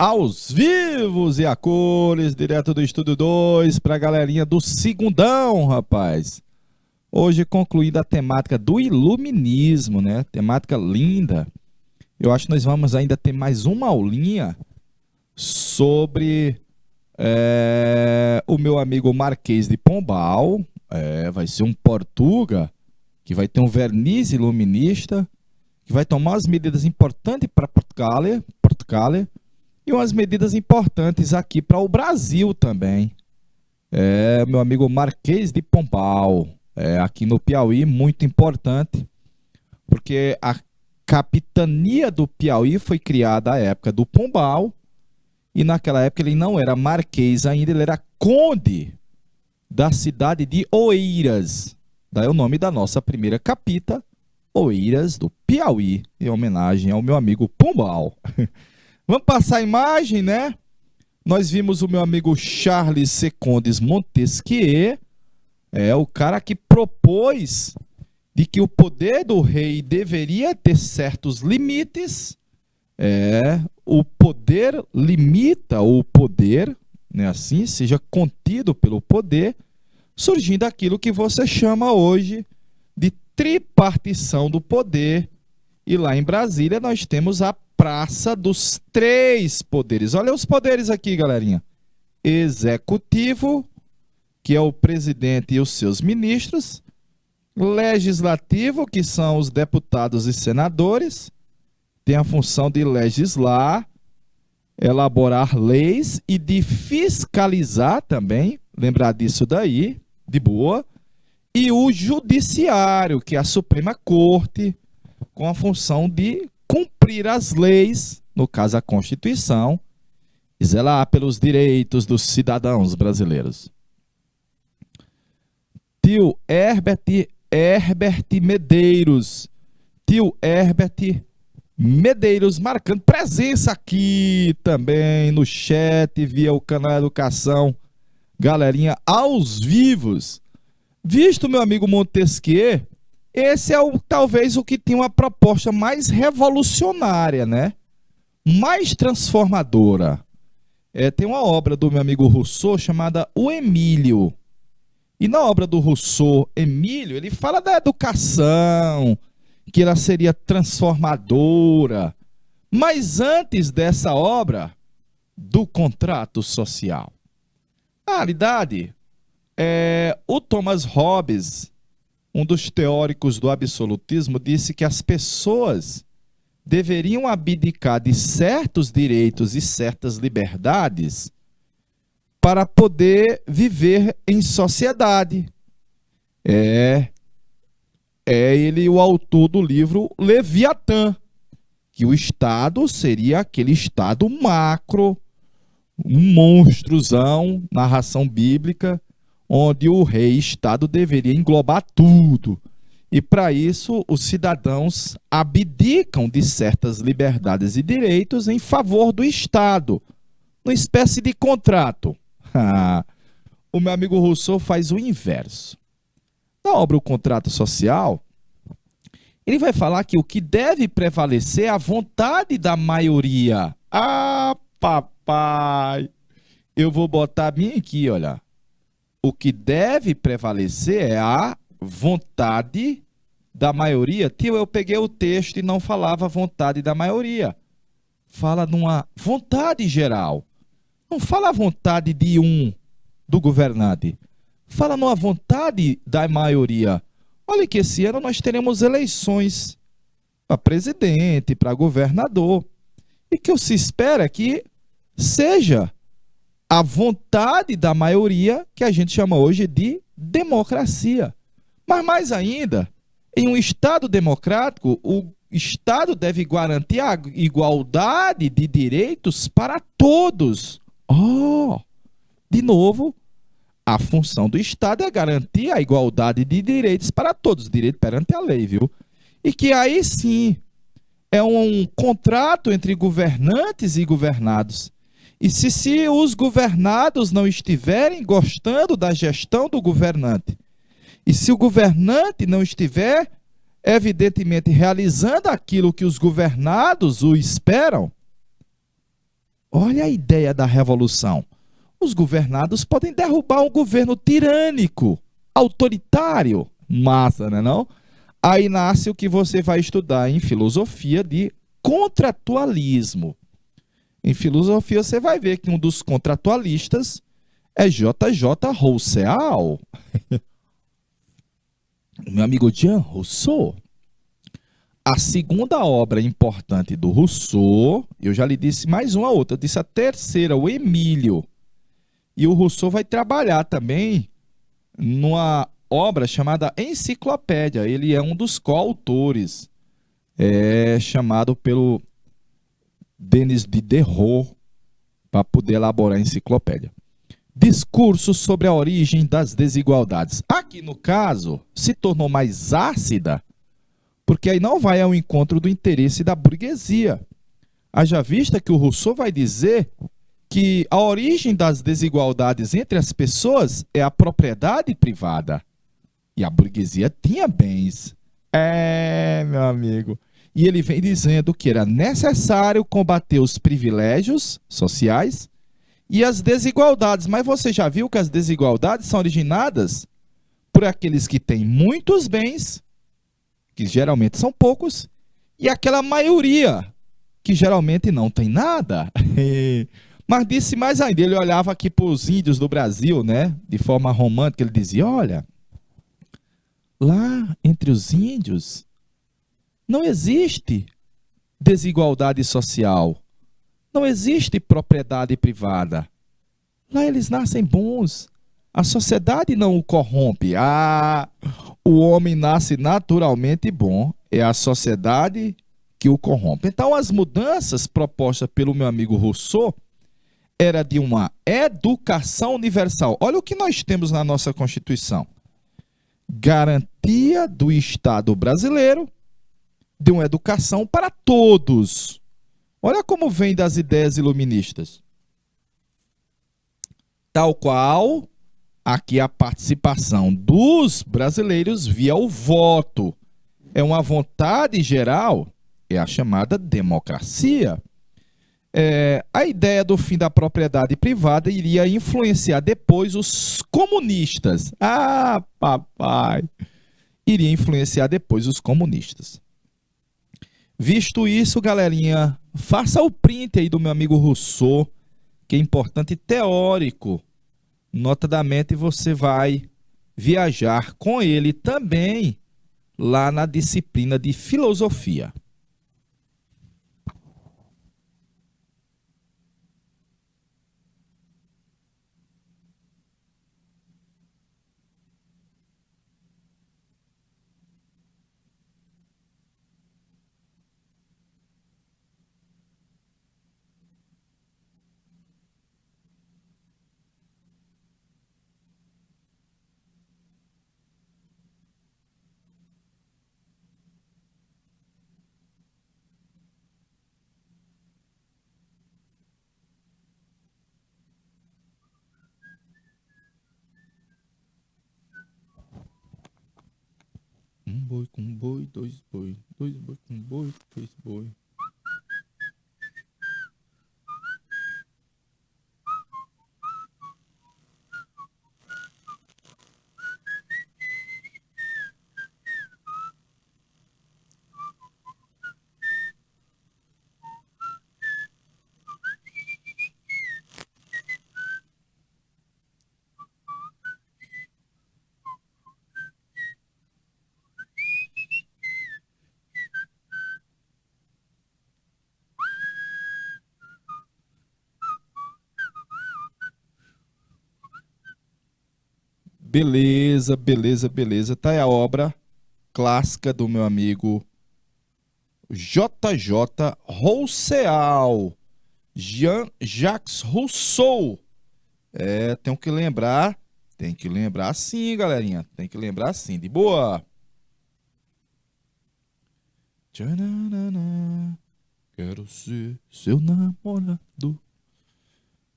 aos vivos e a cores, direto do Estúdio 2, para a galerinha do Segundão, rapaz. Hoje concluindo a temática do iluminismo, né? Temática linda. Eu acho que nós vamos ainda ter mais uma aulinha sobre o meu amigo Marquês de Pombal. Vai ser um Portuga que vai ter um verniz iluminista, que vai tomar umas medidas importantes para Portugália, e umas medidas importantes aqui para o Brasil também. Meu amigo Marquês de Pombal, aqui no Piauí, muito importante, porque a capitania do Piauí foi criada à época do Pombal, e naquela época ele não era marquês ainda, ele era conde da cidade de Oeiras. Daí o nome da nossa primeira capita, Oeiras do Piauí, em homenagem ao meu amigo Pombal. Vamos passar a imagem, né? Nós vimos o meu amigo Charles Secondes Montesquieu, o cara que propôs de que o poder do rei deveria ter certos limites. O poder limita o poder, né? Assim, seja contido pelo poder, surgindo aquilo que você chama hoje de tripartição do poder. E lá em Brasília nós temos a Praça dos Três Poderes. Olha os poderes aqui, galerinha. Executivo, que é o presidente e os seus ministros. Legislativo, que são os deputados e senadores. Tem a função de legislar, elaborar leis e de fiscalizar também. Lembrar disso daí, de boa. E o judiciário, que é a Suprema Corte, com a função de cumprir as leis, no caso a Constituição, e zelar pelos direitos dos cidadãos brasileiros. Tio Herbert Medeiros. Tio Herbert Medeiros marcando presença aqui também no chat, via o canal Educação. Galerinha, aos vivos. Visto meu amigo Montesquieu, esse é talvez o que tem uma proposta mais revolucionária, né? Mais transformadora. Tem uma obra do meu amigo Rousseau chamada O Emílio. E na obra do Rousseau, Emílio, ele fala da educação, que ela seria transformadora. Mas antes dessa obra, do contrato social. Na realidade, o Thomas Hobbes, um dos teóricos do absolutismo, disse que as pessoas deveriam abdicar de certos direitos e certas liberdades para poder viver em sociedade. Ele o autor do livro Leviatã, que o Estado seria aquele Estado macro, um monstrozão, narração bíblica, onde o rei-estado deveria englobar tudo. E para isso, os cidadãos abdicam de certas liberdades e direitos em favor do Estado, uma espécie de contrato. O meu amigo Rousseau faz o inverso. Na obra O Contrato Social, ele vai falar que o que deve prevalecer é a vontade da maioria. Ah, papai! Eu vou botar bem aqui, olha. O que deve prevalecer é a vontade da maioria. Tio, eu peguei o texto e não falava vontade da maioria. Fala numa vontade geral. Não fala a vontade de do governante. Fala numa vontade da maioria. Olha que esse ano nós teremos eleições para presidente, para governador. E que se espera que seja a vontade da maioria, que a gente chama hoje de democracia. Mas mais ainda, em um Estado democrático, o Estado deve garantir a igualdade de direitos para todos. De novo, a função do Estado é garantir a igualdade de direitos para todos, direito perante a lei, viu? E que aí sim é um contrato entre governantes e governados. E se os governados não estiverem gostando da gestão do governante, e se o governante não estiver, evidentemente, realizando aquilo que os governados o esperam, Olha a ideia da revolução. Os governados podem derrubar um governo tirânico, autoritário. Massa, né não? Aí nasce o que você vai estudar em filosofia de contratualismo. Em filosofia você vai ver que um dos contratualistas é J.J. Rousseau. Meu amigo Jean Rousseau. A segunda obra importante do Rousseau, eu já lhe disse mais uma outra, eu disse a terceira, o Emílio. E o Rousseau vai trabalhar também numa obra chamada Enciclopédia. Ele é um dos coautores, chamado pelo Denis Diderot, para poder elaborar a enciclopédia. Discurso sobre a origem das desigualdades. Aqui, no caso, se tornou mais ácida, porque aí não vai ao encontro do interesse da burguesia. Haja vista que o Rousseau vai dizer que a origem das desigualdades entre as pessoas é a propriedade privada. E a burguesia tinha bens. Meu amigo. E ele vem dizendo que era necessário combater os privilégios sociais e as desigualdades. Mas você já viu que as desigualdades são originadas por aqueles que têm muitos bens, que geralmente são poucos, e aquela maioria, que geralmente não tem nada. Mas disse mais ainda, ele olhava aqui para os índios do Brasil, né, de forma romântica, ele dizia, olha, lá entre os índios não existe desigualdade social, não existe propriedade privada. Lá eles nascem bons, a sociedade não o corrompe. O homem nasce naturalmente bom, é a sociedade que o corrompe. Então, as mudanças propostas pelo meu amigo Rousseau era de uma educação universal. Olha o que nós temos na nossa Constituição. Garantia do Estado brasileiro de uma educação para todos. Olha como vem das ideias iluministas. Tal qual aqui a participação dos brasileiros via o voto. É uma vontade geral, é a chamada democracia. A ideia do fim da propriedade privada iria influenciar depois os comunistas. Papai! Iria influenciar depois os comunistas. Visto isso, galerinha, faça o print aí do meu amigo Rousseau, que é importante teórico. Notadamente, você vai viajar com ele também lá na disciplina de filosofia. Um boi com boi, dois boi com boi, três boi. Beleza, beleza, beleza. Tá aí a obra clássica do meu amigo J.J. Rousseau. Jean-Jacques Rousseau. Tem que lembrar sim, galerinha. Tem que lembrar sim, de boa. Tchananana, quero ser seu namorado,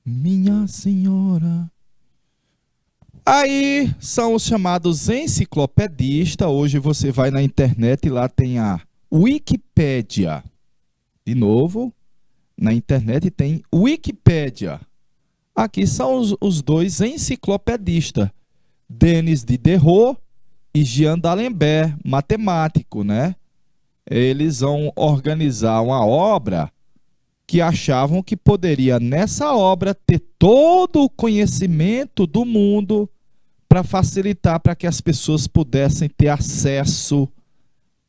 minha senhora. Aí são os chamados enciclopedistas. Hoje você vai na internet e lá tem a Wikipédia. De novo, na internet tem Wikipédia. Aqui são os dois enciclopedistas, Denis Diderot e Jean d'Alembert, matemático, né? Eles vão organizar uma obra que achavam que poderia, nessa obra, ter todo o conhecimento do mundo para facilitar para que as pessoas pudessem ter acesso,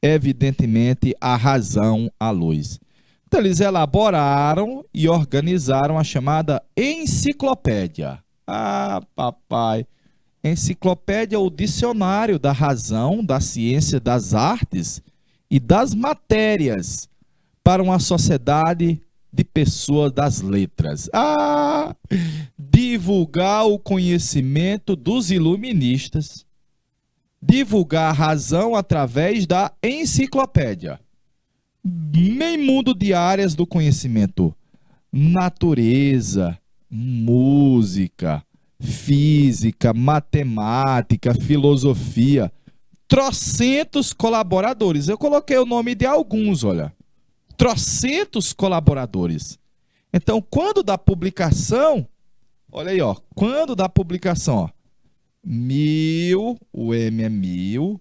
evidentemente, à razão, à luz. Então, eles elaboraram e organizaram a chamada enciclopédia. Ah, papai! Enciclopédia é o dicionário da razão, da ciência, das artes e das matérias para uma sociedade de pessoas das letras. Ah! Divulgar o conhecimento dos iluministas, divulgar a razão através da enciclopédia. Meio mundo de áreas do conhecimento: natureza, música, física, matemática, filosofia. Trocentos colaboradores. Eu coloquei o nome de alguns, olha. Trocentos colaboradores. Então, quando da publicação, olha aí, ó, quando da publicação, ó, 1000, o M é 1000,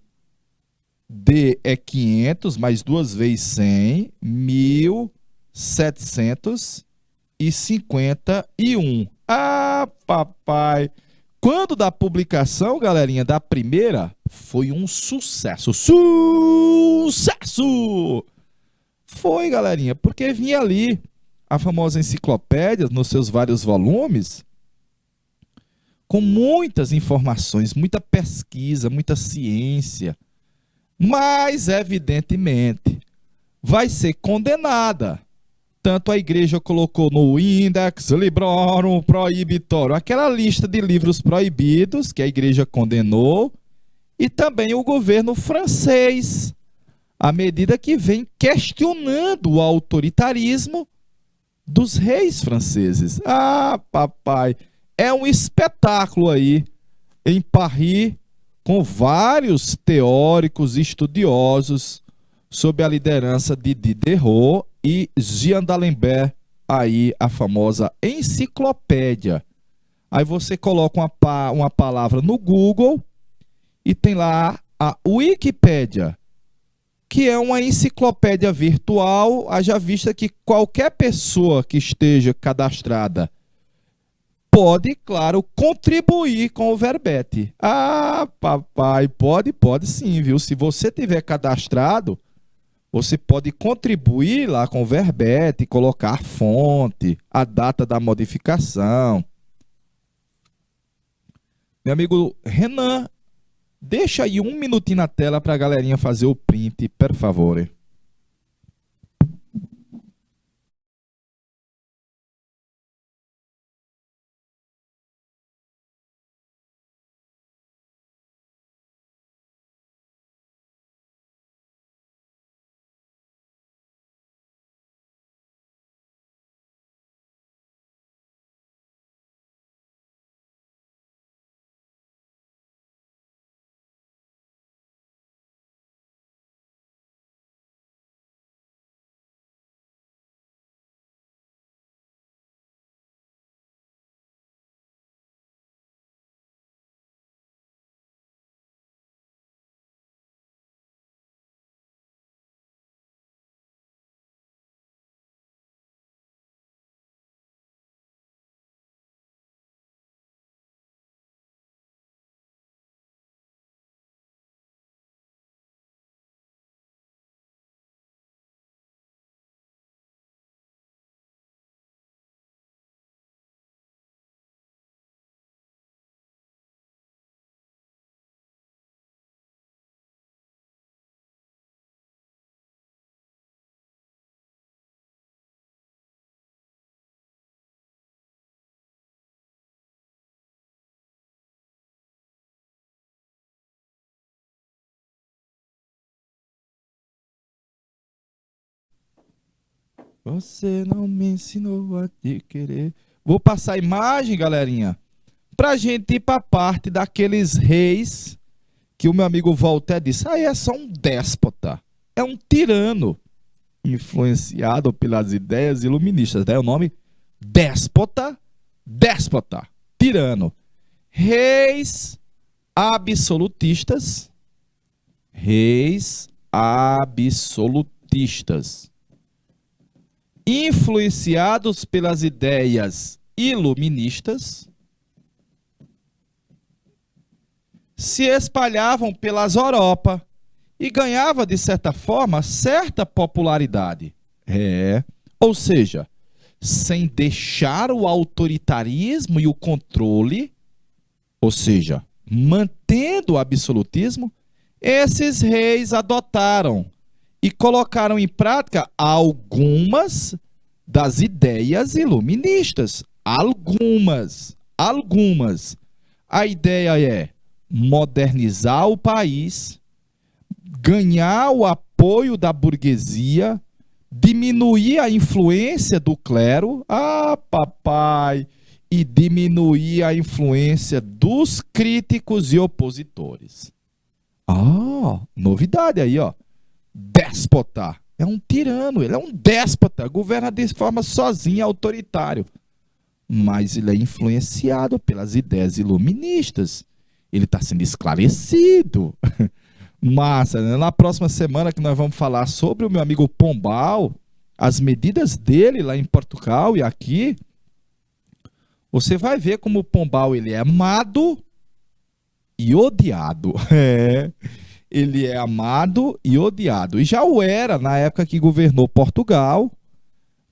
D é 500, mais duas vezes 100, 1751. Ah, papai! Quando da publicação, galerinha, da primeira, foi um sucesso. Sucesso! Foi, galerinha, porque vinha ali a famosa enciclopédia, nos seus vários volumes, com muitas informações, muita pesquisa, muita ciência. Mas, evidentemente, vai ser condenada. Tanto a igreja colocou no Index Librorum Prohibitorum, aquela lista de livros proibidos que a igreja condenou, e também o governo francês, à medida que vem questionando o autoritarismo dos reis franceses. Ah, papai, é um espetáculo aí em Paris, com vários teóricos estudiosos sob a liderança de Diderot e Jean d'Alembert, aí a famosa enciclopédia. Aí você coloca uma palavra no Google e tem lá a Wikipédia, que é uma enciclopédia virtual, haja vista que qualquer pessoa que esteja cadastrada pode, claro, contribuir com o verbete. Ah, papai, pode sim, viu? Se você tiver cadastrado, você pode contribuir lá com o verbete, colocar a fonte, a data da modificação. Meu amigo Renan, deixa aí um minutinho na tela para a galerinha fazer o print, por favor. Você não me ensinou a te querer. Vou passar a imagem, galerinha, pra gente ir pra parte daqueles reis que o meu amigo Voltaire disse: aí é só um déspota, é um tirano. influenciado pelas ideias iluministas. Daí o nome déspota, déspota, tirano. Reis absolutistas, reis absolutistas, influenciados pelas ideias iluministas, se espalhavam pelas Europa e ganhava, de certa forma, certa popularidade. Ou seja, sem deixar o autoritarismo e o controle, ou seja, mantendo o absolutismo, esses reis adotaram e colocaram em prática algumas das ideias iluministas. Algumas. A ideia é modernizar o país, ganhar o apoio da burguesia, diminuir a influência do clero, papai, e diminuir a influência dos críticos e opositores. Novidade aí, ó. Déspota. É um tirano, ele é um déspota, governa de forma sozinha, autoritário. Mas ele é influenciado pelas ideias iluministas. Ele está sendo esclarecido. Massa, né? Na próxima semana que nós vamos falar sobre o meu amigo Pombal, as medidas dele lá em Portugal e aqui, você vai ver como o Pombal ele é amado e odiado. Ele é amado e odiado. E já o era na época que governou Portugal,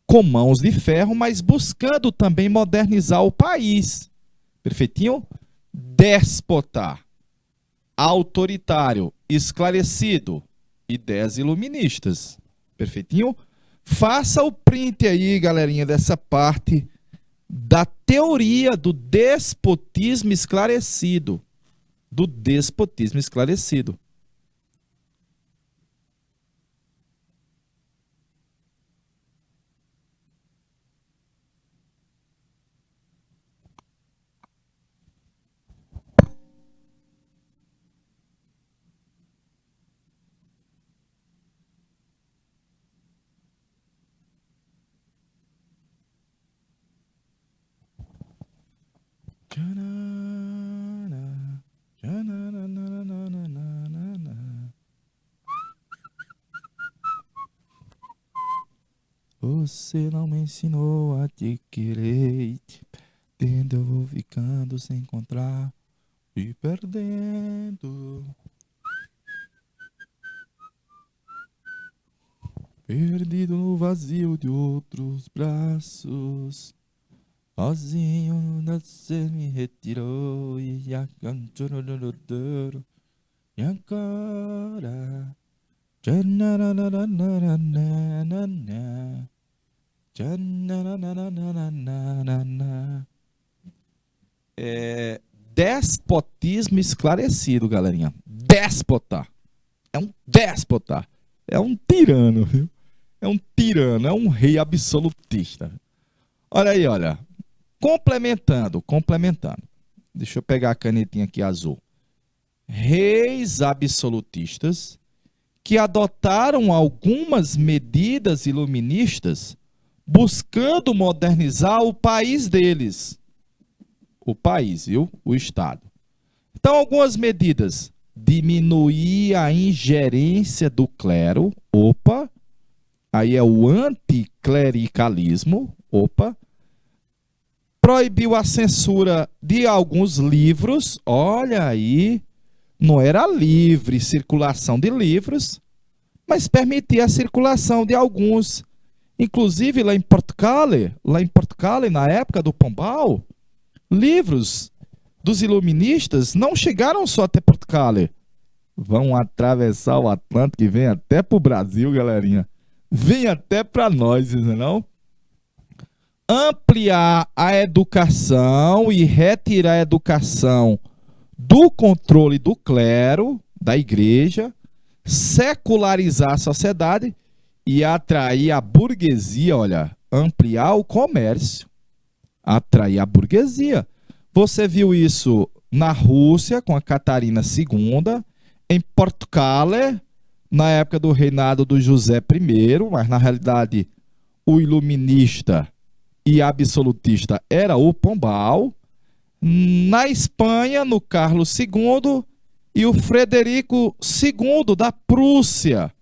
com mãos de ferro, mas buscando também modernizar o país. Perfeitinho? Déspota, autoritário, esclarecido, ideias iluministas. Perfeitinho? Faça o print aí, galerinha, dessa parte da teoria do despotismo esclarecido. Do despotismo esclarecido. Você não me ensinou a te querer, tendo eu vou ficando sem encontrar e perdendo. Perdido no vazio de outros braços, sozinho você me retirou e agora despotismo esclarecido, galerinha. Déspota. É um déspota. É um tirano, viu? É um tirano, é um rei absolutista. Olha aí, olha. Complementando. Deixa eu pegar a canetinha aqui azul. Reis absolutistas que adotaram algumas medidas iluministas buscando modernizar o país deles. O país, viu? O Estado. Então, algumas medidas. Diminuir a ingerência do clero. Opa! Aí é o anticlericalismo. Opa! Proibiu a censura de alguns livros. Olha aí! Não era livre circulação de livros, mas permitia a circulação de alguns. Inclusive, lá em Portugal, na época do Pombal, livros dos iluministas não chegaram só até Portugal. Vão atravessar o Atlântico e vem até para o Brasil, galerinha. Vem até para nós, não? Ampliar a educação e retirar a educação do controle do clero, da igreja, secularizar a sociedade e atrair a burguesia, olha, ampliar o comércio, atrair a burguesia. Você viu isso na Rússia com a Catarina II, em Portugal, na época do reinado do José I, mas na realidade o iluminista e absolutista era o Pombal. Na Espanha, no Carlos II, e o Frederico II da Prússia,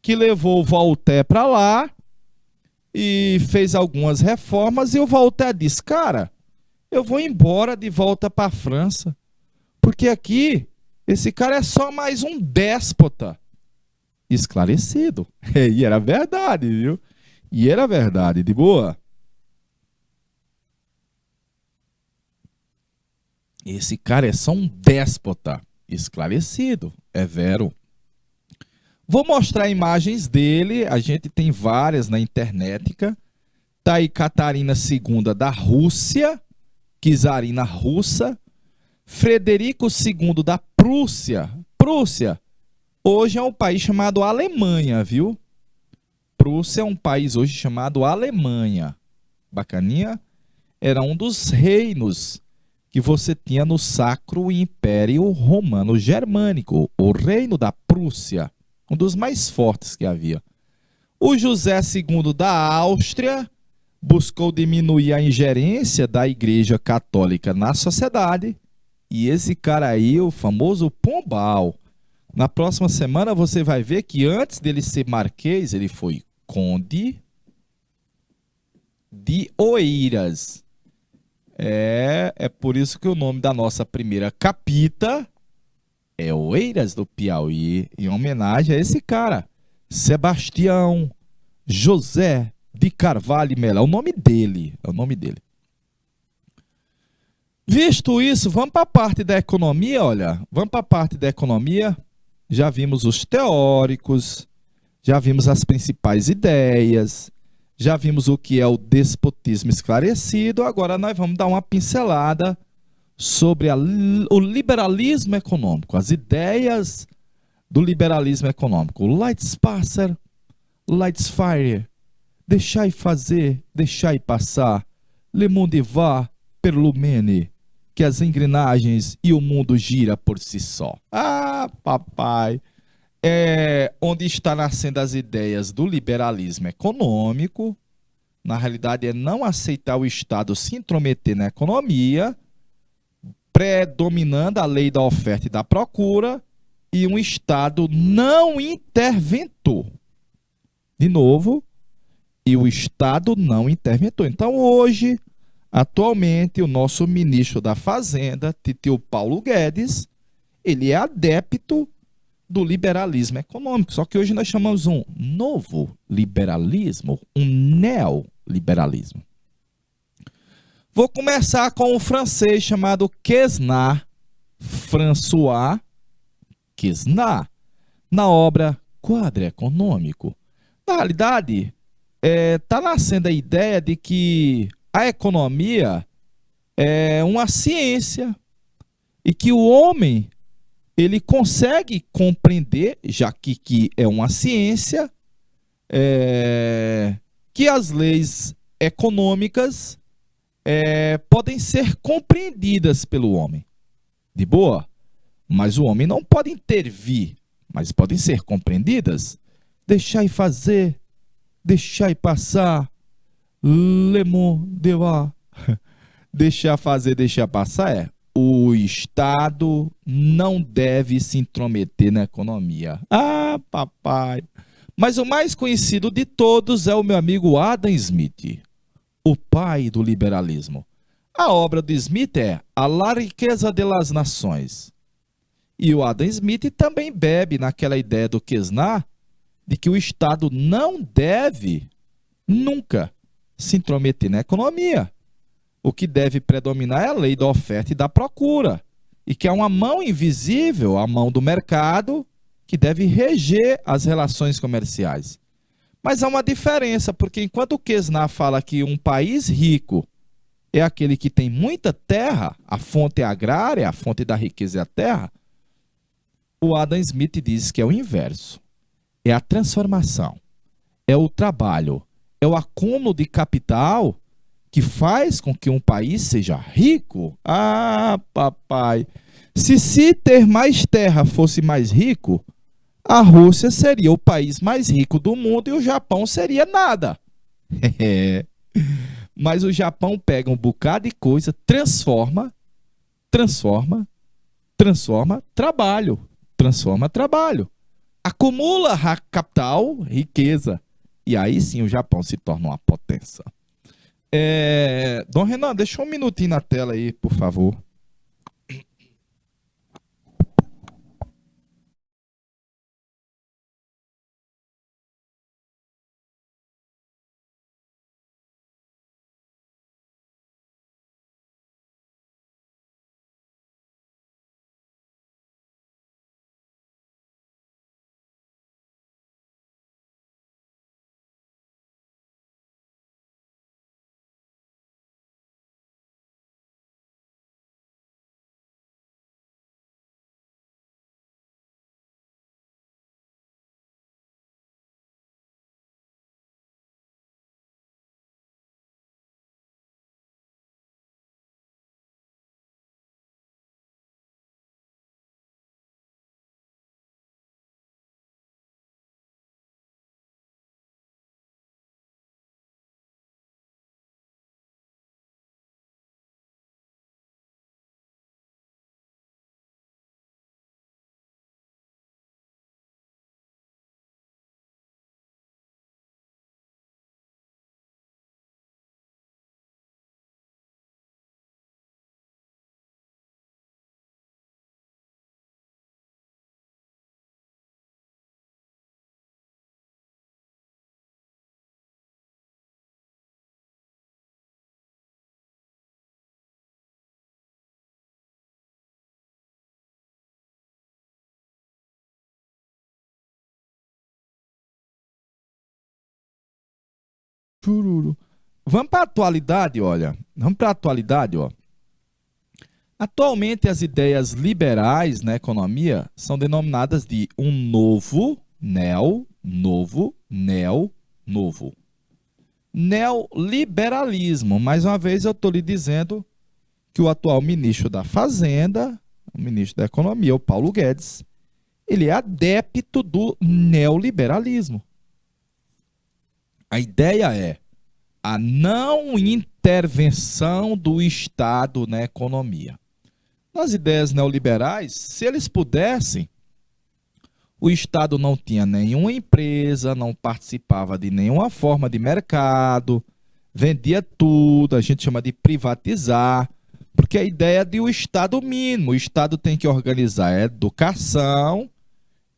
que levou Voltaire para lá e fez algumas reformas, e o Voltaire disse: cara, eu vou embora de volta para a França, porque aqui esse cara é só mais um déspota esclarecido. E era verdade, viu? E era verdade, de boa. Esse cara é só um déspota esclarecido, é vero. Vou mostrar imagens dele, a gente tem várias na internet. Tá aí Catarina II da Rússia, czarina russa. Frederico II da Prússia. Prússia hoje é um país chamado Alemanha, viu? Prússia é um país hoje chamado Alemanha. Bacaninha? Era um dos reinos que você tinha no Sacro Império Romano Germânico, o Reino da Prússia, um dos mais fortes que havia. O José II da Áustria buscou diminuir a ingerência da Igreja Católica na sociedade, e esse cara aí, o famoso Pombal, na próxima semana você vai ver que antes dele ser marquês, ele foi conde de Oeiras. É por isso que o nome da nossa primeira capita é Oeiras do Piauí, em homenagem a esse cara, Sebastião José de Carvalho e Melo. É o nome dele, é o nome dele. Visto isso, vamos para a parte da economia, olha. Vamos para a parte da economia. Já vimos os teóricos, já vimos as principais ideias, já vimos o que é o despotismo esclarecido. Agora nós vamos dar uma pincelada sobre o liberalismo econômico, as ideias do liberalismo econômico. Leitspasser, Leitsfire, deixai fazer, deixai passar, le monde va per lumene, que as engrenagens e o mundo gira por si só. Ah, papai! É onde está nascendo as ideias do liberalismo econômico. Na realidade, é não aceitar o Estado se intrometer na economia, predominando a lei da oferta e da procura, e um Estado não interventor. De novo, e o Estado não interventor. Então, hoje, atualmente, o nosso ministro da Fazenda, Titio Paulo Guedes, ele é adepto do liberalismo econômico. Só que hoje nós chamamos um novo liberalismo, um neoliberalismo. Vou começar com um francês chamado Quesnay, François Quesnay, na obra Quadro Econômico. Na realidade, está nascendo a ideia de que a economia é uma ciência e que o homem ele consegue compreender, já que é uma ciência, que as leis econômicas podem ser compreendidas pelo homem. De boa? Mas o homem não pode intervir, mas podem ser compreendidas. Deixai fazer, deixai passar, le monde va. Deixar fazer, deixar passar o Estado não deve se intrometer na economia. Ah, papai! Mas o mais conhecido de todos é o meu amigo Adam Smith, o pai do liberalismo. A obra do Smith é A La Riqueza de las Nações. E o Adam Smith também bebe naquela ideia do Quesnay de que o Estado não deve nunca se intrometer na economia. O que deve predominar é a lei da oferta e da procura, e que é uma mão invisível, a mão do mercado, que deve reger as relações comerciais. Mas há uma diferença, porque enquanto o Quesnay fala que um país rico é aquele que tem muita terra, a fonte é agrária, a fonte da riqueza é a terra, o Adam Smith diz que é o inverso. É a transformação, é o trabalho, é o acúmulo de capital que faz com que um país seja rico. Ah, papai, se ter mais terra fosse mais rico, a Rússia seria o país mais rico do mundo e o Japão seria nada. Mas o Japão pega um bocado de coisa, transforma, trabalho, transforma trabalho. Acumula capital, riqueza. E aí sim o Japão se torna uma potência. Dom Renan, deixa um minutinho na tela aí, por favor. Chururu. Vamos para a atualidade, olha. Vamos para a atualidade, ó. Atualmente, as ideias liberais na economia são denominadas de um novo, novo. Neoliberalismo. Mais uma vez, eu estou lhe dizendo que o atual ministro da Fazenda, o ministro da Economia, o Paulo Guedes, ele é adepto do neoliberalismo. A ideia é a não intervenção do Estado na economia. Nas ideias neoliberais, se eles pudessem, o Estado não tinha nenhuma empresa, não participava de nenhuma forma de mercado, vendia tudo, a gente chama de privatizar, porque a ideia é de o Estado mínimo, o Estado tem que organizar a educação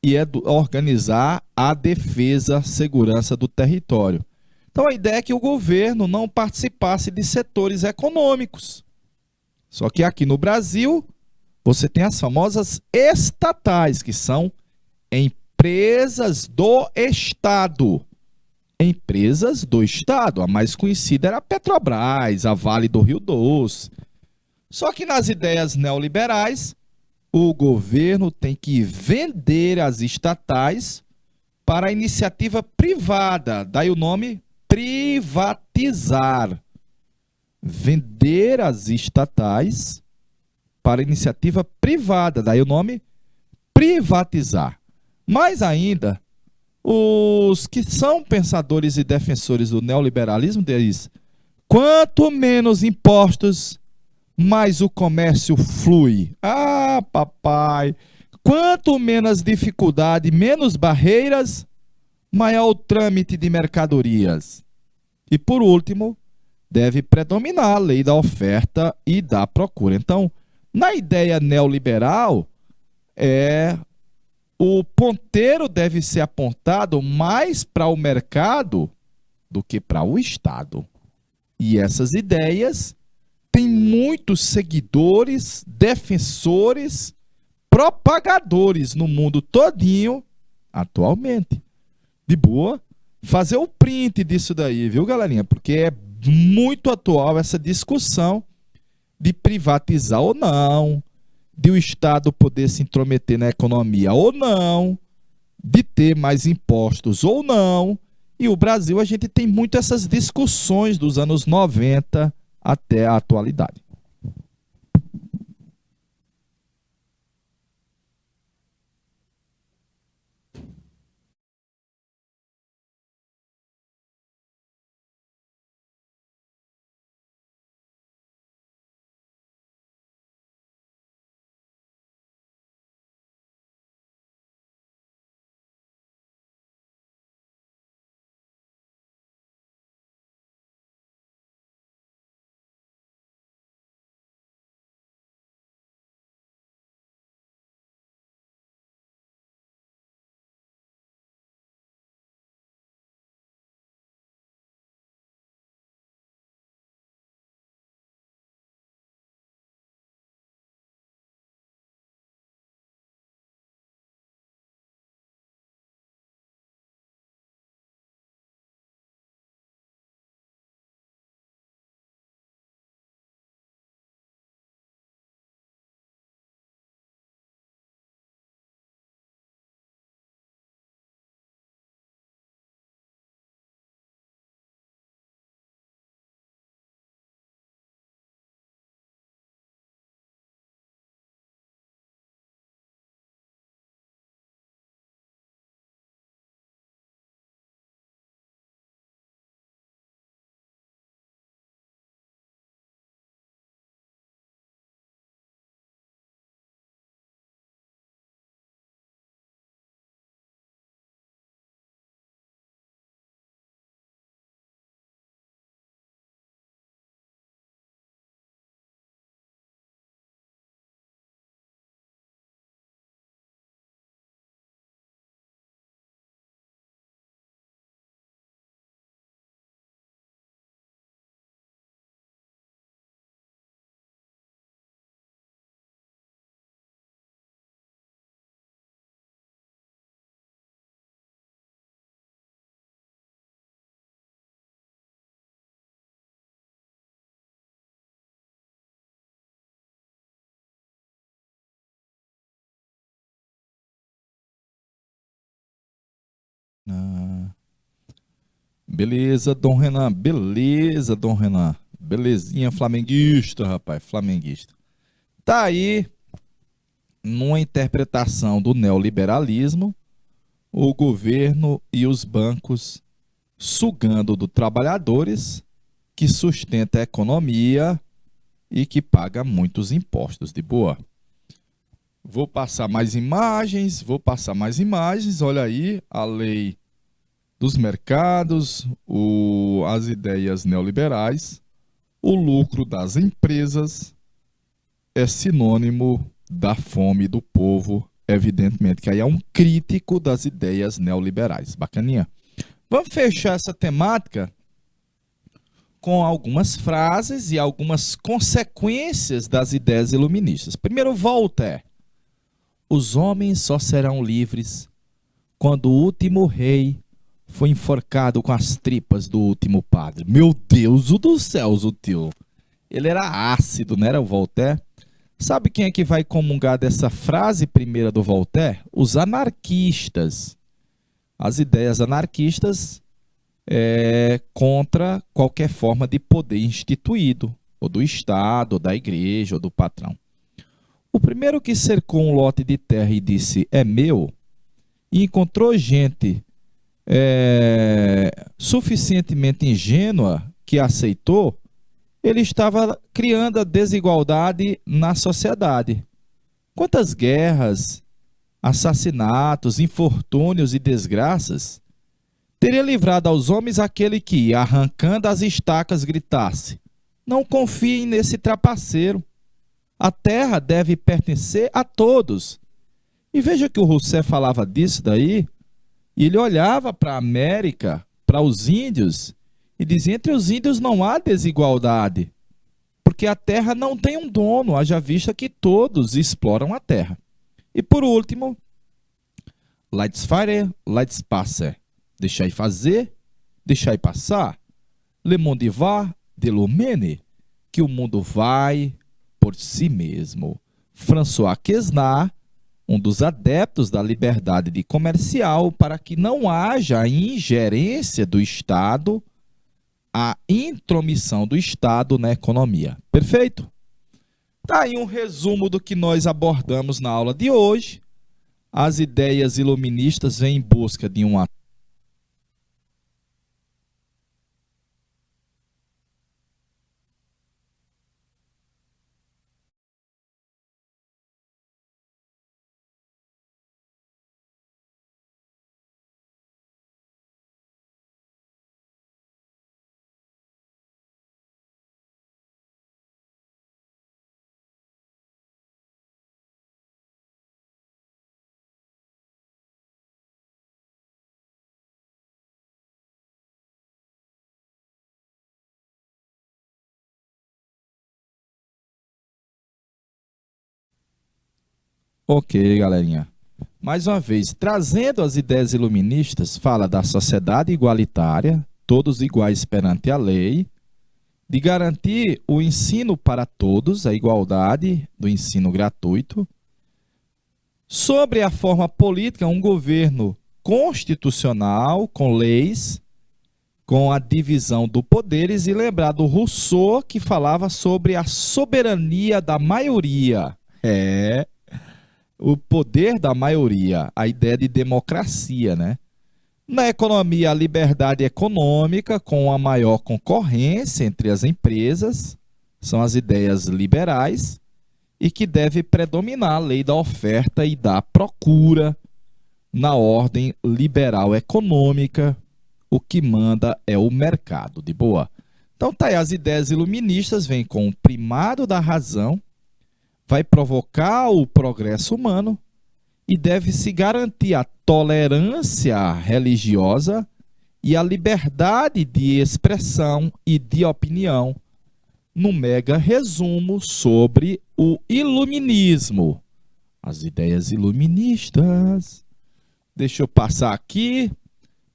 e organizar a defesa, segurança do território. Então a ideia é que o governo não participasse de setores econômicos. Só que aqui no Brasil, você tem as famosas estatais, que são empresas do Estado. Empresas do Estado. A mais conhecida era a Petrobras, a Vale do Rio Doce. Só que nas ideias neoliberais, o governo tem que vender as estatais para a iniciativa privada. Daí o nome privatizar. Vender as estatais para iniciativa privada, daí o nome privatizar. Mais ainda, os que são pensadores e defensores do neoliberalismo dizem: quanto menos impostos, mais o comércio flui. Ah, papai! Quanto menos dificuldade, menos barreiras, maior o trâmite de mercadorias. E por último, deve predominar a lei da oferta e da procura. Então, na ideia neoliberal, o ponteiro deve ser apontado mais para o mercado do que para o Estado. E essas ideias têm muitos seguidores, defensores, propagadores no mundo todinho atualmente. De boa, fazer o print disso daí, viu, galerinha? Porque é muito atual essa discussão de privatizar ou não, de o Estado poder se intrometer na economia ou não, de ter mais impostos ou não. E o Brasil, a gente tem muito essas discussões dos anos 90 até a atualidade. Ah, beleza, Dom Renan. Beleza, Dom Renan. Belezinha, flamenguista, rapaz, flamenguista. Tá aí, numa interpretação do neoliberalismo, o governo e os bancos sugando dos trabalhadores que sustenta a economia e que paga muitos impostos de boa. Vou passar mais imagens, olha aí a lei dos mercados, as ideias neoliberais, o lucro das empresas é sinônimo da fome do povo, evidentemente, que aí é um crítico das ideias neoliberais. Bacaninha. Vamos fechar essa temática com algumas frases e algumas consequências das ideias iluministas. Primeiro, Voltaire. Os homens só serão livres quando o último rei foi enforcado com as tripas do último padre. Meu Deus do céu, o tio. Ele era ácido, não era o Voltaire? Sabe quem é que vai comungar dessa frase primeira do Voltaire? Os anarquistas. As ideias anarquistas contra qualquer forma de poder instituído, ou do Estado, ou da igreja, ou do patrão. O primeiro que cercou um lote de terra e disse, é meu, e encontrou gente suficientemente ingênua que aceitou, ele estava criando a desigualdade na sociedade. Quantas guerras, assassinatos, infortúnios e desgraças teria livrado aos homens aquele que, arrancando as estacas, gritasse, não confiem nesse trapaceiro. A terra deve pertencer a todos. E veja que o Rousseau falava disso daí, e ele olhava para a América, para os índios, e dizia, entre os índios não há desigualdade, porque a terra não tem um dono, haja vista que todos exploram a terra. E por último, laissez-faire, laissez-passer. Deixai fazer, deixai passar. Le monde va de l'humaine, que o mundo vai por si mesmo. François Quesnard, um dos adeptos da liberdade de comercial, para que não haja a ingerência do Estado, a intromissão do Estado na economia. Perfeito? Tá aí um resumo do que nós abordamos na aula de hoje. As ideias iluministas vêm em busca de uma Ok, galerinha. Mais uma vez, trazendo as ideias iluministas, fala da sociedade igualitária, todos iguais perante a lei, de garantir o ensino para todos, a igualdade do ensino gratuito, sobre a forma política, um governo constitucional, com leis, com a divisão dos poderes, e lembrar do Rousseau, que falava sobre a soberania da maioria. O poder da maioria, a ideia de democracia, né? Na economia, a liberdade econômica com a maior concorrência entre as empresas, são as ideias liberais, e que deve predominar a lei da oferta e da procura na ordem liberal econômica, o que manda é o mercado, de boa. Então tá aí, as ideias iluministas vêm com o primado da razão, vai provocar o progresso humano e deve-se garantir a tolerância religiosa e a liberdade de expressão e de opinião, no mega resumo sobre o iluminismo. As ideias iluministas. Deixa eu passar aqui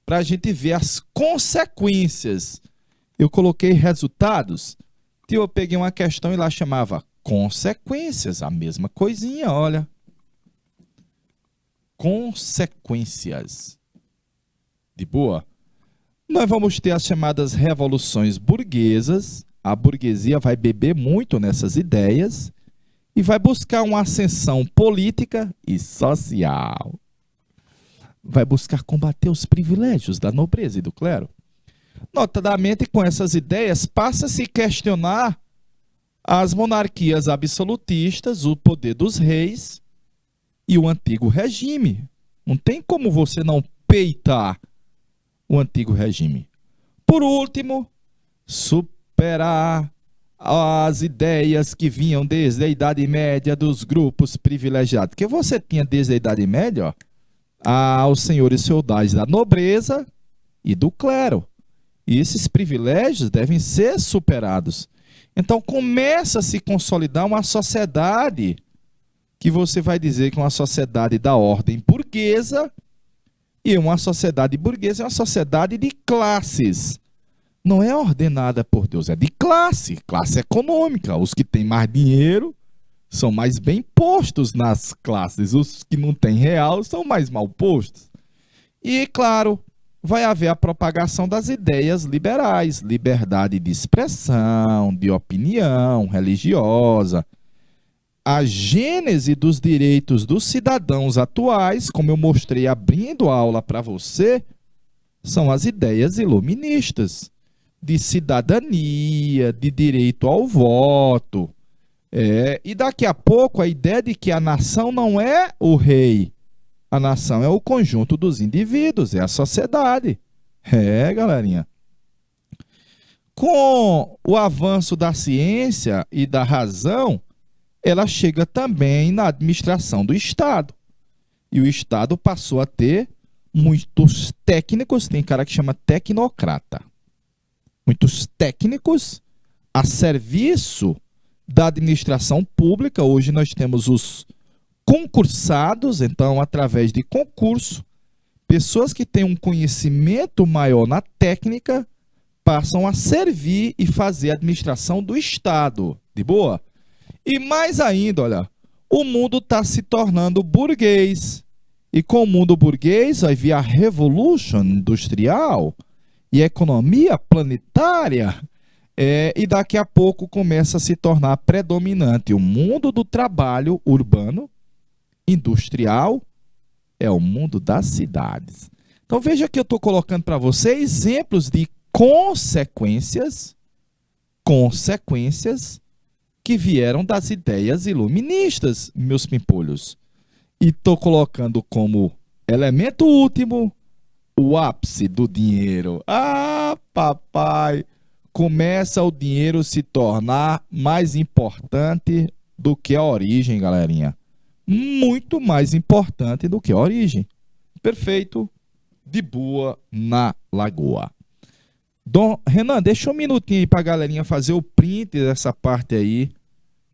para a gente ver as consequências. Eu coloquei resultados, eu peguei uma questão e lá chamava consequências, a mesma coisinha, olha. Consequências. De boa? Nós vamos ter as chamadas revoluções burguesas. A burguesia vai beber muito nessas ideias e vai buscar uma ascensão política e social. Vai buscar combater os privilégios da nobreza e do clero. Notadamente, com essas ideias, passa-se a questionar as monarquias absolutistas, o poder dos reis e o antigo regime. Não tem como você não peitar o antigo regime. Por último, superar as ideias que vinham desde a Idade Média dos grupos privilegiados. Que você tinha desde a Idade Média, ó, os senhores feudais da nobreza e do clero. E esses privilégios devem ser superados. Então começa a se consolidar uma sociedade que você vai dizer que é uma sociedade da ordem burguesa, e uma sociedade burguesa é uma sociedade de classes. Não é ordenada por Deus, é de classe, classe econômica. Os que têm mais dinheiro são mais bem postos nas classes, os que não têm real são mais mal postos. E, claro, vai haver a propagação das ideias liberais, liberdade de expressão, de opinião religiosa. A gênese dos direitos dos cidadãos atuais, como eu mostrei abrindo a aula para você, são as ideias iluministas, de cidadania, de direito ao voto. E daqui a pouco a ideia de que a nação não é o rei, a nação é o conjunto dos indivíduos, é a sociedade. Galerinha. Com o avanço da ciência e da razão, ela chega também na administração do Estado. E o Estado passou a ter muitos técnicos, tem cara que chama tecnocrata. Muitos técnicos a serviço da administração pública. Hoje nós temos os concursados, então, através de concurso, pessoas que têm um conhecimento maior na técnica passam a servir e fazer a administração do Estado. De boa? E mais ainda, olha, o mundo está se tornando burguês. E com o mundo burguês vai vir a revolução industrial e a economia planetária. E daqui a pouco começa a se tornar predominante o mundo do trabalho urbano, industrial, é o mundo das cidades. Então veja que eu estou colocando para você exemplos de consequências que vieram das ideias iluministas, meus pimpolhos. E estou colocando como elemento último o ápice do dinheiro. Ah, papai! Começa o dinheiro se tornar mais importante do que a origem, galerinha. Muito mais importante do que a origem. Perfeito. De boa na lagoa. Dom Renan, deixa um minutinho aí para a galerinha fazer o print dessa parte aí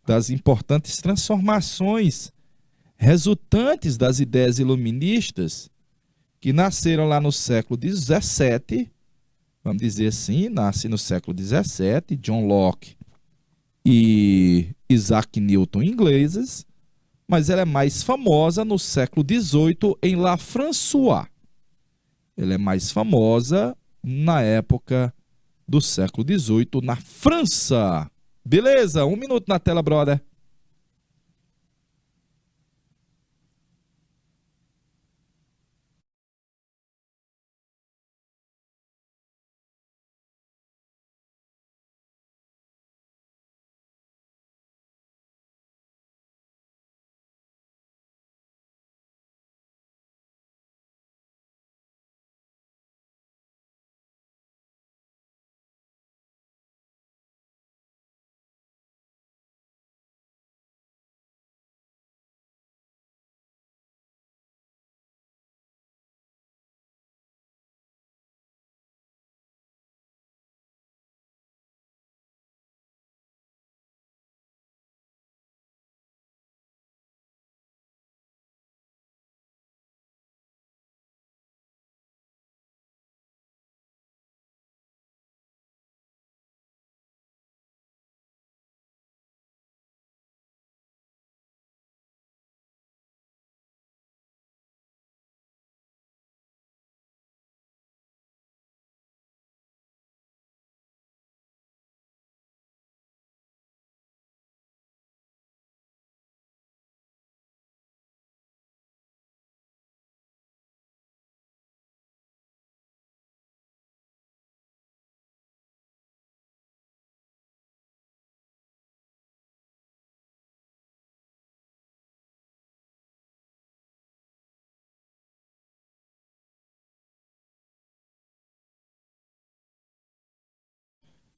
das importantes transformações resultantes das ideias iluministas que nasceram lá no século XVII, vamos dizer assim, nasce no século XVII, John Locke e Isaac Newton ingleses, mas ela é mais famosa no século XVIII em La François. Ela é mais famosa na época do século XVIII na França. Beleza? 1 minuto na tela, brother.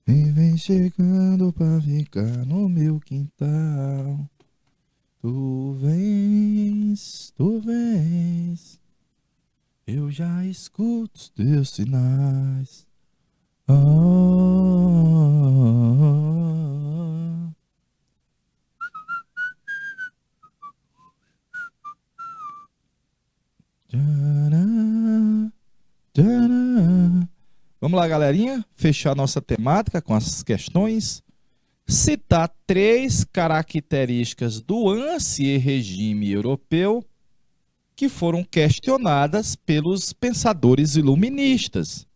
E vem chegando pra ficar no meu quintal. Tu vens, eu já escuto os teus sinais. Ah, tcharam, tcharam. Vamos lá, galerinha, fechar nossa temática com as questões. Citar 3 características do Ancien regime europeu que foram questionadas pelos pensadores iluministas,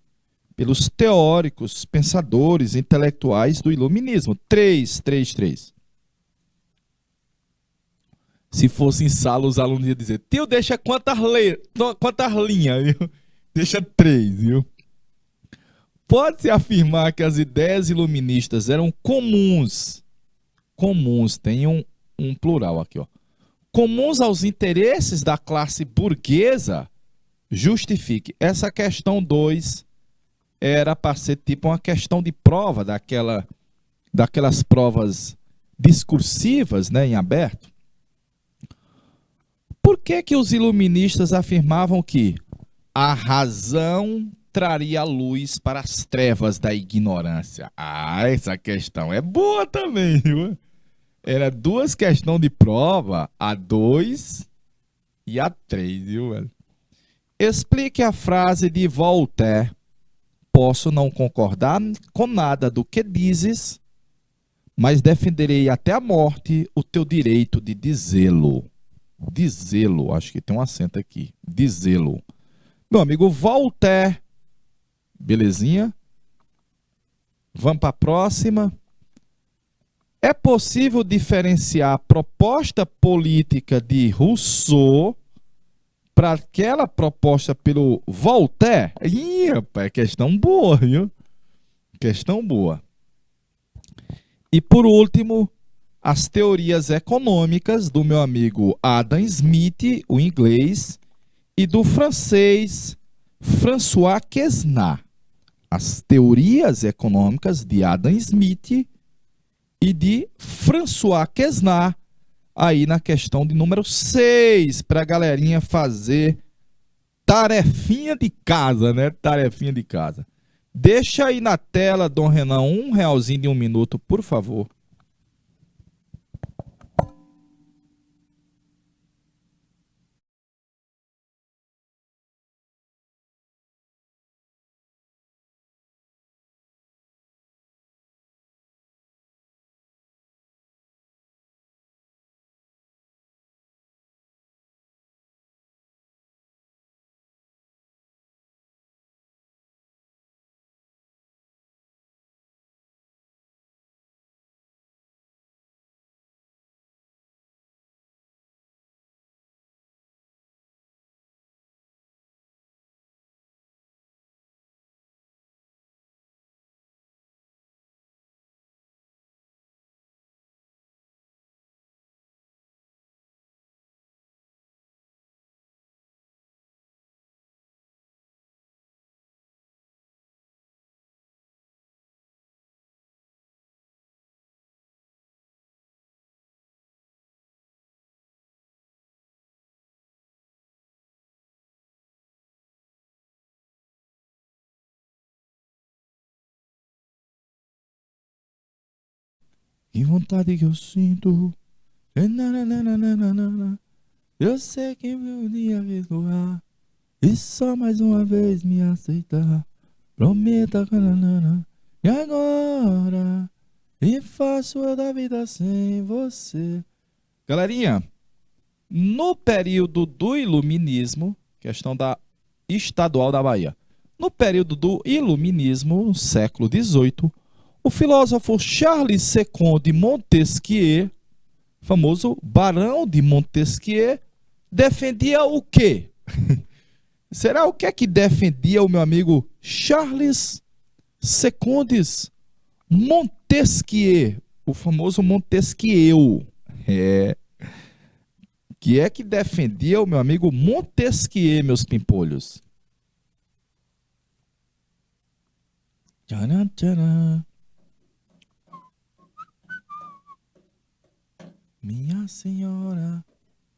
pelos teóricos, pensadores, intelectuais do iluminismo. 3, 3, 3. Se fosse em sala, os alunos iam dizer, tio, deixa quantas linhas, viu? Deixa 3, viu? Pode-se afirmar que as ideias iluministas eram comuns, tem um plural aqui, ó, comuns aos interesses da classe burguesa. Justifique. Essa questão 2 era para ser tipo uma questão de prova, daquelas provas discursivas, né, em aberto. Por que os iluministas afirmavam que a razão traria luz para as trevas da ignorância? Ah, essa questão é boa também, viu? Era 2 questões de prova, a 2 e a 3, viu, velho? Explique a frase de Voltaire. Posso não concordar com nada do que dizes, mas defenderei até a morte o teu direito de dizê-lo. Dizê-lo, acho que tem um acento aqui. Dizê-lo. Meu amigo Voltaire. Belezinha? Vamos para a próxima. É possível diferenciar a proposta política de Rousseau para aquela proposta pelo Voltaire? Ih, rapaz, questão boa, viu? Questão boa. E por último, as teorias econômicas do meu amigo Adam Smith, o inglês, e do francês François Quesnat. As teorias econômicas de Adam Smith e de François Quesnat, aí na questão de número 6, para a galerinha fazer tarefinha de casa, né? Tarefinha de casa. Deixa aí na tela, Dom Renan, R$1 de 1 minuto, por favor. Que vontade que eu sinto. Eu sei que meu dia vai voar. E só mais uma vez me aceitar. Prometa, e agora? E faço eu da vida sem você. Galerinha, no período do Iluminismo, questão da estadual da Bahia. No período do Iluminismo, no século XVIII, o filósofo Charles II de Montesquieu, famoso Barão de Montesquieu, defendia o quê? Será o que é que defendia o meu amigo Charles II Montesquieu, o famoso Montesquieu? Que é que defendia o meu amigo Montesquieu, meus pimpolhos? Tcharam, tcharam. Minha senhora,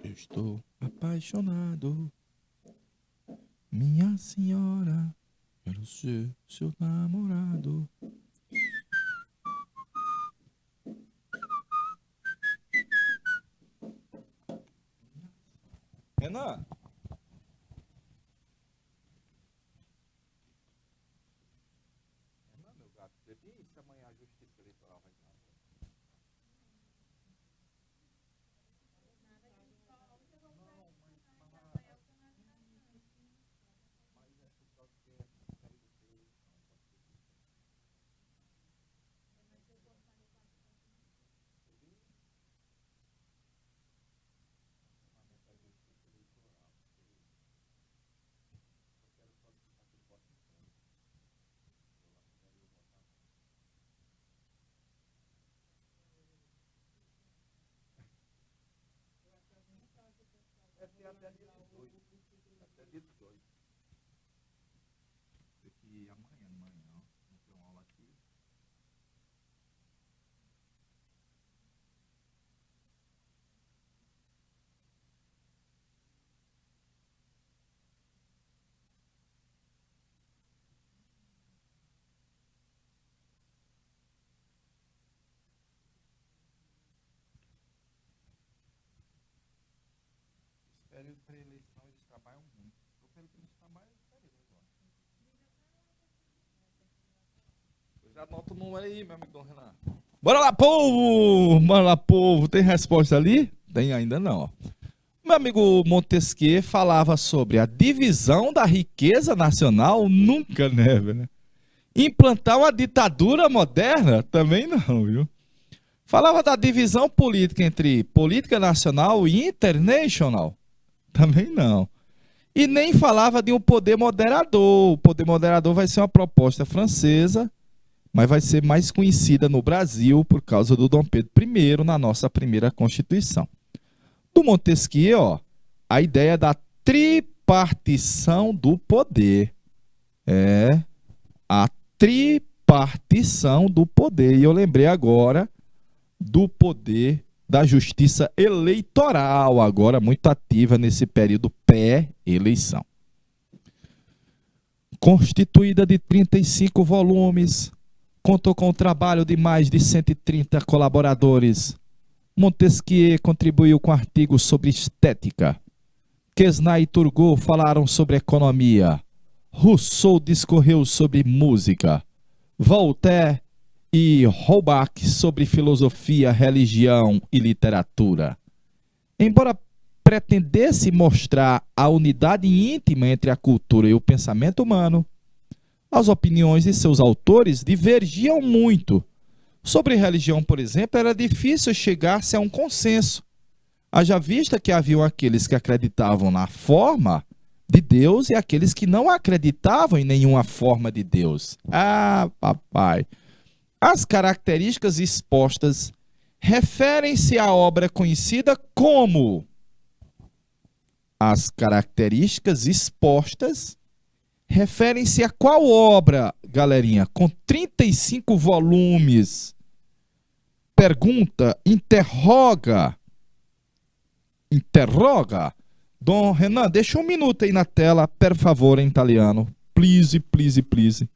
eu estou apaixonado. Minha senhora, quero ser seu namorado. Renan, meu gato, e se amanhã a justiça eleitoral vai dar? É até dia 18. Até dia 18. Que amanhã de manhã não tem uma aula aqui. Esse período pré-eleição eles trabalham muito. O período que eles trabalham é esse período agora. Eu já anoto o número aí, meu amigo Dom Renan. Bora lá, povo! Bora lá, povo. Tem resposta ali? Tem ainda não, ó. Meu amigo Montesquieu falava sobre a divisão da riqueza nacional, nunca, né, velho? Implantar uma ditadura moderna, também não, viu? Falava da divisão política entre política nacional e internacional, também não. E nem falava de um poder moderador. O poder moderador vai ser uma proposta francesa, mas vai ser mais conhecida no Brasil por causa do Dom Pedro I na nossa primeira Constituição. Do Montesquieu, ó, a ideia da tripartição do poder. É a tripartição do poder. E eu lembrei agora do poder da justiça eleitoral, agora muito ativa nesse período pré-eleição. Constituída de 35 volumes, contou com o trabalho de mais de 130 colaboradores. Montesquieu contribuiu com artigos sobre estética. Quesnay e Turgot falaram sobre economia. Rousseau discorreu sobre música. Voltaire e Holbach sobre filosofia, religião e literatura. Embora pretendesse mostrar a unidade íntima entre a cultura e o pensamento humano, as opiniões de seus autores divergiam muito. Sobre religião, por exemplo, era difícil chegar-se a um consenso. Haja vista que haviam aqueles que acreditavam na forma de Deus e aqueles que não acreditavam em nenhuma forma de Deus. Ah, papai! As características expostas referem-se à obra conhecida como. As características expostas referem-se a qual obra, galerinha? Com 35 volumes. Pergunta, interroga. Interroga. Dom Renan, deixa um minuto aí na tela, per favore, em italiano. Please, please, please.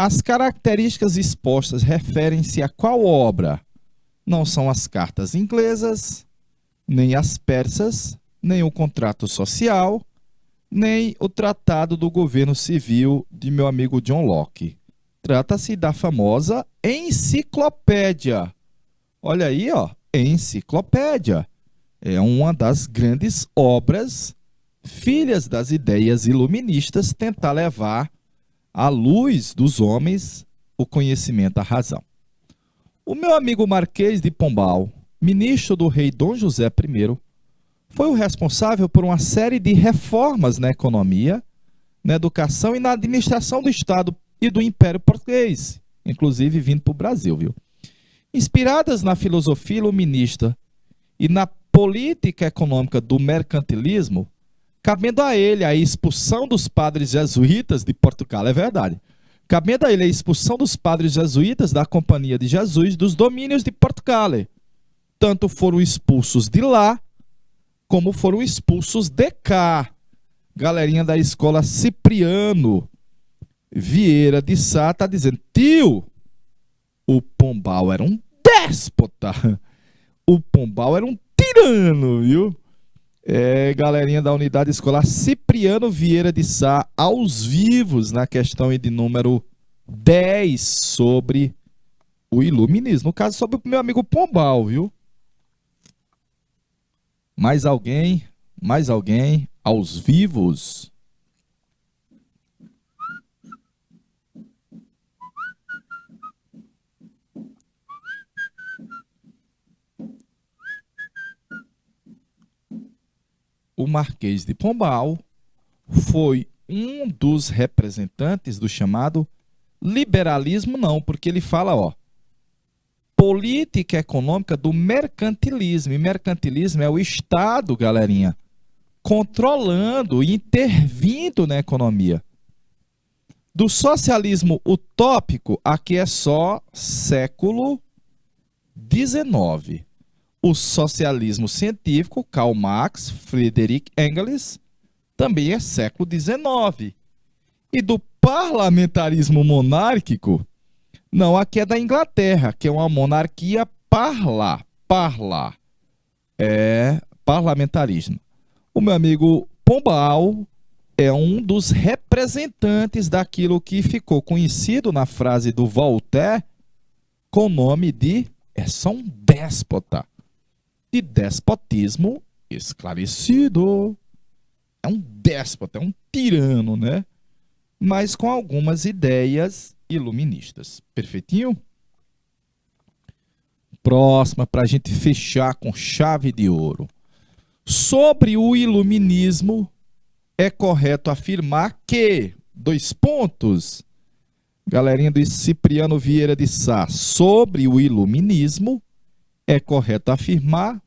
As características expostas referem-se a qual obra? Não são as cartas inglesas, nem as persas, nem o contrato social, nem o tratado do governo civil de meu amigo John Locke. Trata-se da famosa enciclopédia. Olha aí, ó, enciclopédia. É uma das grandes obras, filhas das ideias iluministas, tentar levar à luz dos homens o conhecimento, a razão. O meu amigo Marquês de Pombal, ministro do rei Dom José I, foi o responsável por uma série de reformas na economia, na educação e na administração do Estado e do Império Português, inclusive vindo para o Brasil, viu? Inspiradas na filosofia iluminista e na política econômica do mercantilismo, cabendo a ele a expulsão dos padres jesuítas de Portugal, é verdade, cabendo a ele a expulsão dos padres jesuítas da Companhia de Jesus dos domínios de Portugal. Tanto foram expulsos de lá, como foram expulsos de cá. Galerinha da escola Cipriano Vieira de Sá está dizendo, tio, o Pombal era um déspota, o Pombal era um tirano, viu? Galerinha da unidade escolar Cipriano Vieira de Sá, aos vivos, na questão de número 10 sobre o iluminismo. No caso, sobre o meu amigo Pombal, viu? Mais alguém? Mais alguém? Aos vivos? O Marquês de Pombal foi um dos representantes do chamado liberalismo, não, porque ele fala, ó, política econômica do mercantilismo. E mercantilismo é o Estado, galerinha, controlando, intervindo na economia. Do socialismo utópico, aqui é só século XIX. O socialismo científico, Karl Marx, Friedrich Engels, também é século XIX. E do parlamentarismo monárquico, não, aqui é da Inglaterra, que é uma monarquia parlamentarismo. O meu amigo Pombal é um dos representantes daquilo que ficou conhecido na frase do Voltaire com o nome de é só um déspota, de despotismo esclarecido. É um déspota, é um tirano, né? Mas com algumas ideias iluministas. Perfeitinho? Próxima, para a gente fechar com chave de ouro. Sobre o iluminismo, é correto afirmar que, dois pontos, galerinha do Cipriano Vieira de Sá, sobre o iluminismo, é correto afirmar,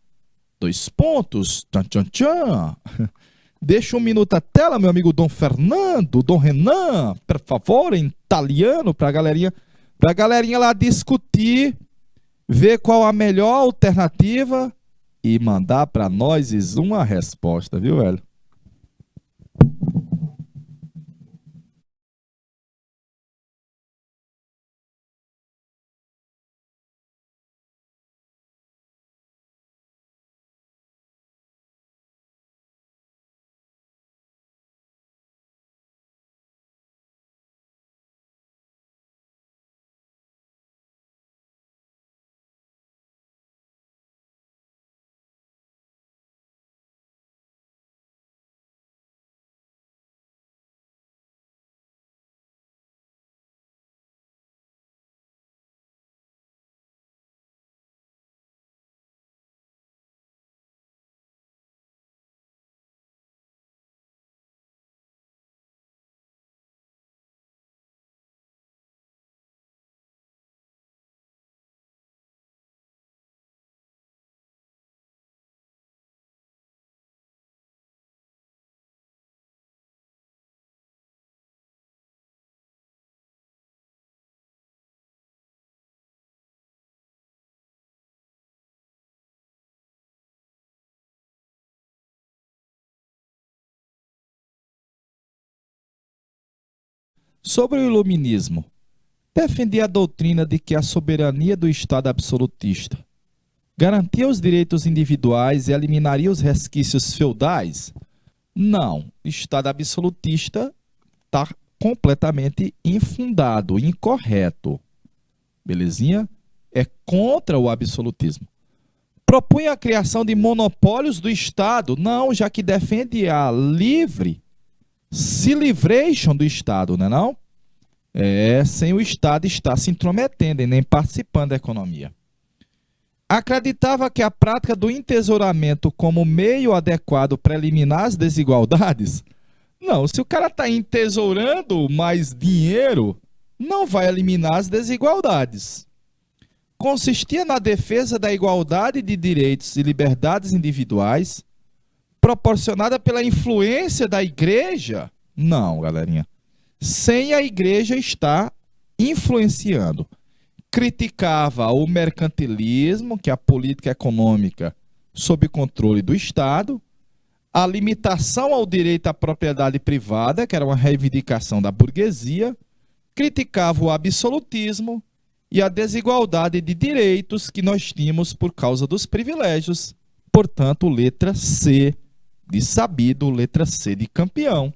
dois pontos, tchan, tchan, tchan. Deixa um minuto a tela, meu amigo Dom Fernando, Dom Renan, por favor, em italiano, para a galerinha lá discutir, ver qual a melhor alternativa e mandar para nós uma resposta, viu, velho? Sobre o iluminismo, defendia a doutrina de que a soberania do Estado absolutista garantia os direitos individuais e eliminaria os resquícios feudais? Não, o Estado absolutista está completamente infundado, incorreto. Belezinha? É contra o absolutismo. Propunha a criação de monopólios do Estado? Não, já que defende a livre do Estado, não é não? Sem o Estado estar se intrometendo e nem participando da economia. Acreditava que a prática do entesouramento como meio adequado para eliminar as desigualdades? Não, se o cara está entesourando mais dinheiro, não vai eliminar as desigualdades. Consistia na defesa da igualdade de direitos e liberdades individuais, proporcionada pela influência da igreja? Não, galerinha. Sem a igreja estar influenciando. Criticava o mercantilismo, que é a política econômica sob controle do Estado, a limitação ao direito à propriedade privada, que era uma reivindicação da burguesia, criticava o absolutismo e a desigualdade de direitos que nós tínhamos por causa dos privilégios. Portanto, letra C de sabido, letra C de campeão,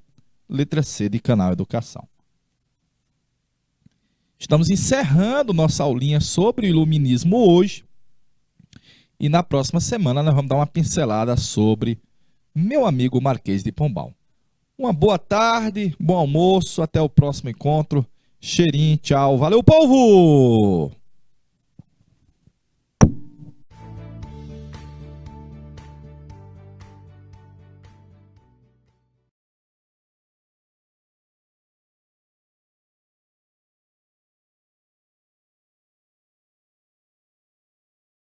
letra C de Canal Educação. Estamos encerrando nossa aulinha sobre o iluminismo hoje. E na próxima semana nós vamos dar uma pincelada sobre meu amigo Marquês de Pombal. Uma boa tarde, bom almoço, até o próximo encontro. Cheirinho, tchau, valeu povo!